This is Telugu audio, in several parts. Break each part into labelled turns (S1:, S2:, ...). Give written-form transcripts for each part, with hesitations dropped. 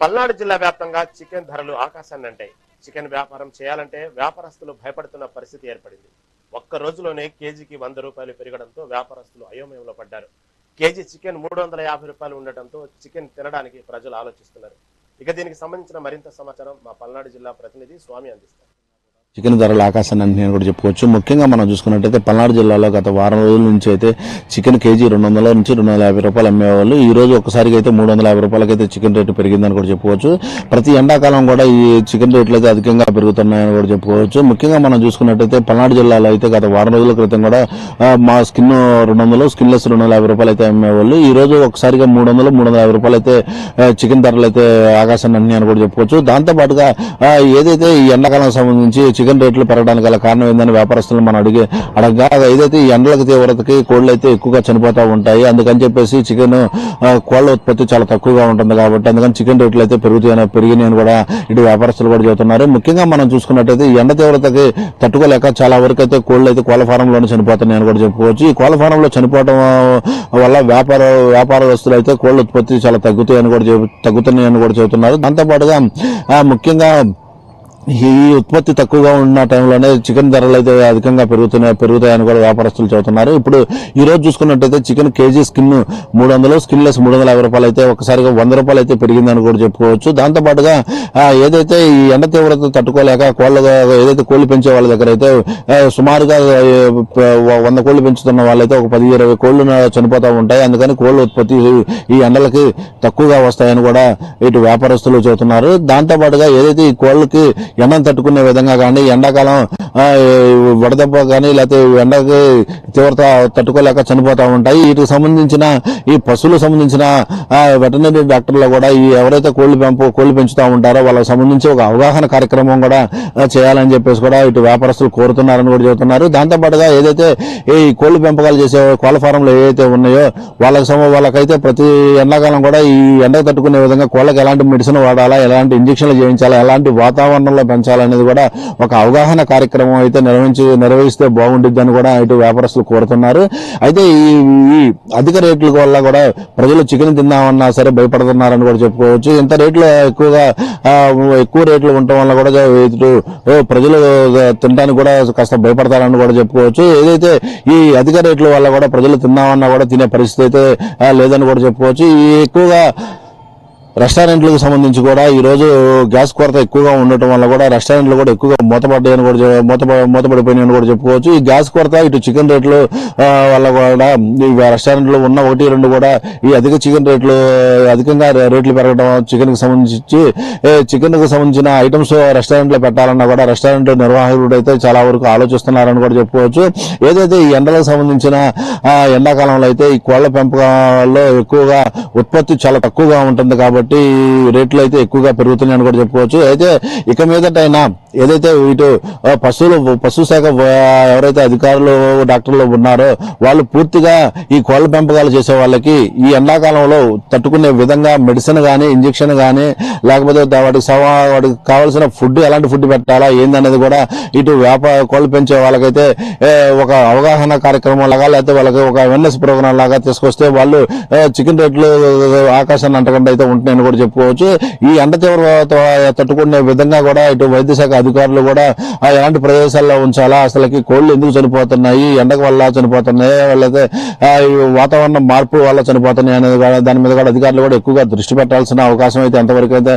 S1: పల్నాడు జిల్లా వ్యాప్తంగా చికెన్ ధరలు ఆకాశాన్ని అంటాయి. చికెన్ వ్యాపారం చేయాలంటే వ్యాపారస్తులు భయపడుతున్న పరిస్థితి ఏర్పడింది. ఒక్క రోజులోనే కేజీకి 100 రూపాయలు పెరగడంతో వ్యాపారస్తులు అయోమయంలో పడ్డారు. కేజీ చికెన్ 350 రూపాయలు ఉండటంతో చికెన్ తినడానికి ప్రజలు ఆలోచిస్తున్నారు. ఇక దీనికి సంబంధించిన మరింత సమాచారం మా పల్నాడు జిల్లా ప్రతినిధి స్వామి అందిస్తారు.
S2: చికెన్ ధరలు ఆకాశాన్ని నేను కూడా చెప్పుకోవచ్చు. ముఖ్యంగా మనం చూసుకున్నట్టయితే పల్నాడు జిల్లాలో గత వారం రోజుల నుంచి అయితే చికెన్ కేజీ 200 నుంచి 250 రూపాయలు అమ్మేవాళ్ళు. ఈ రోజు ఒక్కసారిగా అయితే 350 రూపాయలకైతే చికెన్ రేటు పెరిగిందని కూడా చెప్పుకోవచ్చు. ప్రతి ఎండాకాలం కూడా ఈ చికెన్ రేట్లు అయితే అధికంగా పెరుగుతున్నాయని కూడా చెప్పుకోవచ్చు. ముఖ్యంగా మనం చూసుకున్నట్టయితే పల్నాడు జిల్లాలో అయితే గత వారం రోజుల క్రితం కూడా మా స్కిన్ 200, స్కిన్లెస్ 250 రూపాయలు అయితే అమ్మేవాళ్ళు. ఈ రోజు ఒకసారిగా 300, 350 రూపాయలు అయితే చికెన్ ధరలు అయితే ఆకాశాన్ని అన్ని అని కూడా చెప్పుకోవచ్చు. దాంతో పాటుగా ఏదైతే ఈ ఎండాకాలం సంబంధించి చికెన్ రేట్లు పెరగడానికి గల కారణం ఏందని వ్యాపారస్తులను మనం అడగగా ఏదైతే ఈ ఎండలకు తీవ్రతకి కోళ్లు అయితే ఎక్కువగా చనిపోతూ ఉంటాయి, అందుకని చెప్పేసి చికెన్ కోళ్ల ఉత్పత్తి చాలా తక్కువగా ఉంటుంది కాబట్టి అందుకని చికెన్ రేట్లు అయితే పెరిగినాయని కూడా ఇటు వ్యాపారస్తులు కూడా చెబుతున్నారు. ముఖ్యంగా మనం చూసుకున్నట్టయితే ఈ ఎండ తీవ్రతకి తట్టుకోలేక చాలా వరకు అయితే కోళ్లు అయితే కోళ్ల ఫారంలోనే చనిపోతున్నాయని కూడా చెప్పుకోవచ్చు. ఈ కోళ్ల ఫారంలో చనిపోవడం వల్ల వ్యాపారస్తులు అయితే కోళ్ల ఉత్పత్తి చాలా తగ్గుతున్నాయని కూడా చెబుతున్నారు. దాంతో పాటుగా ముఖ్యంగా ఈ ఉత్పత్తి తక్కువగా ఉన్న టైంలోనే చికెన్ ధరలు అయితే అధికంగా పెరుగుతాయని కూడా వ్యాపారస్తులు చెబుతున్నారు. ఇప్పుడు ఈ రోజు చూసుకున్నట్టయితే చికెన్ కేజీ స్కిన్ 300, స్కిన్లెస్ 350 రూపాయలు అయితే ఒకసారిగా 100 రూపాయలు అయితే పెరిగిందని కూడా చెప్పుకోవచ్చు. దాంతో పాటుగా ఏదైతే ఈ ఎండ తీవ్రత తట్టుకోలేక ఏదైతే కోళ్లు పెంచే వాళ్ళ దగ్గర అయితే సుమారుగా 100 కోళ్లు పెంచుతున్న వాళ్ళైతే ఒక 10-20 కోళ్లు చనిపోతూ ఉంటాయి. అందుకని కోళ్ల ఉత్పత్తి ఈ ఎండలకి తక్కువగా వస్తాయని కూడా ఇటు వ్యాపారస్తులు చెబుతున్నారు. దాంతో పాటుగా ఏదైతే ఈ కోళ్లకి ఎండను తట్టుకునే విధంగా కానీ ఎండాకాలం వడదెబ్బ కానీ లేకపోతే ఎండకి తీవ్రత తట్టుకోలేక చనిపోతూ ఉంటాయి. వీటికి సంబంధించిన ఈ పశువులకు సంబంధించిన వెటర్నరీ డాక్టర్లు కూడా ఈ ఎవరైతే కోళ్లు పెంచుతూ ఉంటారో వాళ్ళకి సంబంధించి ఒక అవగాహన కార్యక్రమం కూడా చేయాలని చెప్పేసి కూడా ఇటు వ్యాపారస్తులు కోరుతున్నారని కూడా చెబుతున్నారు. దాంతో పాటుగా ఏదైతే ఈ కోళ్లు పెంపకాలు చేసే కోళ్ల ఫారంలు ఏవైతే ఉన్నాయో వాళ్ళకైతే ప్రతి ఎండాకాలం కూడా ఈ ఎండకు తట్టుకునే విధంగా కోళ్లకు ఎలాంటి మెడిసిన్ వాడాలా, ఎలాంటి ఇంజక్షన్లు చేయించాలా, ఎలాంటి వాతావరణంలో పెంచాలనేది కూడా ఒక అవగాహన కార్యక్రమం అయితే నిర్వహిస్తే బాగుంటుందని కూడా ఇటు వ్యాపారస్తులు కోరుతున్నారు. అయితే ఈ అధిక రేట్ల వల్ల కూడా ప్రజలు చికెన్ తిందామన్నా సరే భయపడుతున్నారని కూడా చెప్పుకోవచ్చు. ఇంత రేట్లు ఎక్కువ రేట్లు ఉండటం వల్ల కూడా ఇటు ప్రజలు తినడానికి కూడా కాస్త భయపడతారని కూడా చెప్పుకోవచ్చు. ఏదైతే ఈ అధిక రేట్ల వల్ల కూడా ప్రజలు తిందామన్నా కూడా తినే పరిస్థితి అయితే లేదని కూడా చెప్పుకోవచ్చు. ఈ ఎక్కువగా రెస్టారెంట్లకు సంబంధించి కూడా ఈ రోజు గ్యాస్ కొరత ఎక్కువగా ఉండటం వల్ల కూడా రెస్టారెంట్లు కూడా ఎక్కువగా మూతపడిపోయినాయని కూడా చెప్పుకోవచ్చు. ఈ గ్యాస్ కొరత ఇటు చికెన్ రేట్లు వల్ల కూడా ఈ రెస్టారెంట్లు ఉన్న 1-2 కూడా ఈ అధికంగా రేట్లు పెరగడం, చికెన్ కి సంబంధించిన ఐటమ్స్ రెస్టారెంట్ లో పెట్టాలన్నా కూడా రెస్టారెంట్ నిర్వాహకుడు అయితే చాలా వరకు ఆలోచిస్తున్నారని కూడా చెప్పుకోవచ్చు. ఏదైతే ఈ ఎండలకు సంబంధించిన ఎండాకాలంలో అయితే ఈ కోళ్ల పెంపకంలో ఎక్కువగా ఉత్పత్తి చాలా తక్కువగా ఉంటుంది కాబట్టి రేట్లు అయితే ఎక్కువగా పెరుగుతున్నాయని కూడా చెప్పుకోవచ్చు. అయితే ఇక మీదటైనా ఏదైతే ఇటు పశు శాఖ ఎవరైతే అధికారులు డాక్టర్లు ఉన్నారో వాళ్ళు పూర్తిగా ఈ కోళ్ల పెంపకాలు చేసే వాళ్ళకి ఈ ఎండాకాలంలో తట్టుకునే విధంగా మెడిసిన్ గానీ, ఇంజక్షన్ గానీ, లేకపోతే వాటికి కావాల్సిన ఫుడ్ ఎలాంటి ఫుడ్ పెట్టాలా ఏందనేది కూడా ఇటు కోళ్లు పెంచే వాళ్ళకైతే ఒక అవగాహన కార్యక్రమం లాగా లేకపోతే వాళ్ళకి ఒక అవేర్నెస్ ప్రోగ్రామ్ లాగా తీసుకొస్తే వాళ్ళు చికెన్ రేట్లు ఆకాశాన్ని అంటకుండా అయితే ఉంటున్నాయని కూడా చెప్పుకోవచ్చు. ఈ ఎండ తీవ్రత తట్టుకునే విధంగా కూడా ఇటు వైద్య శాఖ అధికారులు కూడా ఎలాంటి ప్రదేశాల్లో ఉంచాలా, అసలుకి కోళ్లు ఎందుకు చనిపోతున్నాయి, ఎండకు వల్ల చనిపోతున్నాయి, లేకపోతే వాతావరణ మార్పు వల్ల చనిపోతున్నాయి అనేది కూడా దాని మీద కూడా అధికారులు కూడా ఎక్కువగా దృష్టి పెట్టాల్సిన అవకాశం అయితే ఎంతవరకు అయితే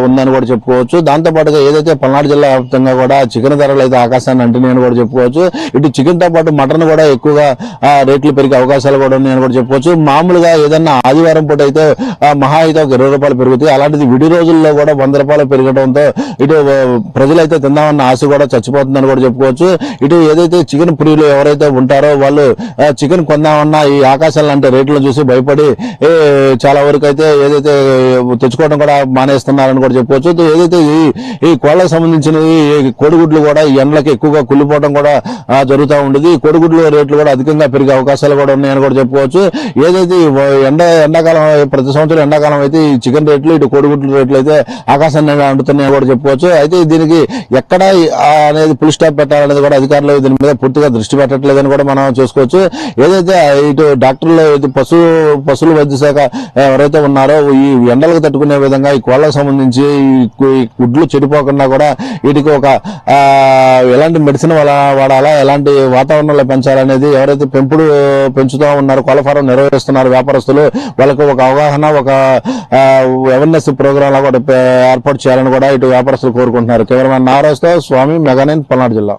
S2: ఉందని కూడా చెప్పుకోవచ్చు. దాంతో పాటుగా ఏదైతే పల్నాడు జిల్లా వ్యాప్తంగా కూడా చికెన్ ధరలు అయితే ఆకాశాన్ని అంటున్నాయని కూడా చెప్పుకోవచ్చు. ఇటు చికెన్ తో పాటు మటన్ కూడా ఎక్కువగా రేట్లు పెరిగే అవకాశాలు కూడా ఉన్నాయని కూడా చెప్పుకోవచ్చు. మామూలుగా ఏదన్నా ఆదివారం పూట అయితే మహా అయితే ఒక 20 రూపాయలు పెరుగుతాయి. అలాంటిది విడి రోజుల్లో కూడా 100 రూపాయలు పెరగడంతో ఇటు ప్రజలైతే తిందామన్న ఆశ కూడా చచ్చిపోతుందని కూడా చెప్పుకోవచ్చు. ఇటు ఏదైతే చికెన్ ప్రియులు ఎవరైతే ఉంటారో వాళ్ళు చికెన్ కొందామన్నా ఈ ఆకాశాలు అంటే రేట్లను చూసి భయపడి చాలా వరకు అయితే ఏదైతే తెచ్చుకోవడం కూడా మానేస్తున్నారని కూడా చెప్పుకోవచ్చు. ఏదైతే ఈ కోళ్లకు సంబంధించిన కోడిగుడ్లు కూడా ఈ ఎండలకి ఎక్కువగా కుళ్ళిపోవడం కూడా జరుగుతూ ఉండేది. ఈ కోడిగుడ్లు రేట్లు కూడా అధికంగా పెరిగే అవకాశాలు కూడా ఉన్నాయని కూడా చెప్పుకోవచ్చు. ఏదైతే ఎండాకాలం ప్రతి సంవత్సరం ఎండాకాలం అయితే ఈ చికెన్ రేట్లు ఇటు కోడిగుడ్ల రేట్లు అయితే ఆకాశాన్ని అంటున్నాయని కూడా చెప్పుకోవచ్చు. అయితే దీనికి ఎక్కడ అనేది ఫుల్ స్టాప్ పెట్టాలనేది కూడా అధికారులు దీని మీద పూర్తిగా దృష్టి పెట్టట్లేదని కూడా మనం చూసుకోవచ్చు. ఏదైతే ఇటు డాక్టర్లు పశువుల వైద్య శాఖ ఎవరైతే ఉన్నారో ఈ ఎండలకు తట్టుకునే విధంగా ఈ కోళ్లకు సంబంధించి ఈ గుడ్లు చెడిపోకుండా కూడా వీటికి ఒక ఎలాంటి మెడిసిన్ వాడాలా, ఎలాంటి వాతావరణంలో పెంచాలనేది ఎవరైతే పెంచుతూ ఉన్నారు, కోళ్ల ఫారం నిర్వహిస్తున్నారు వ్యాపారస్తులు, వాళ్ళకు ఒక అవగాహన, ఒక అవేర్నెస్ ప్రోగ్రామ్ లా కూడా ఏర్పాటు చేయాలని కూడా ఇటు వ్యాపారస్తులు కోరుకుంటున్నారు. కెమెరామెన్ నారాజ్తో స్వామి, మెగా9, పల్నాడు జిల్లా.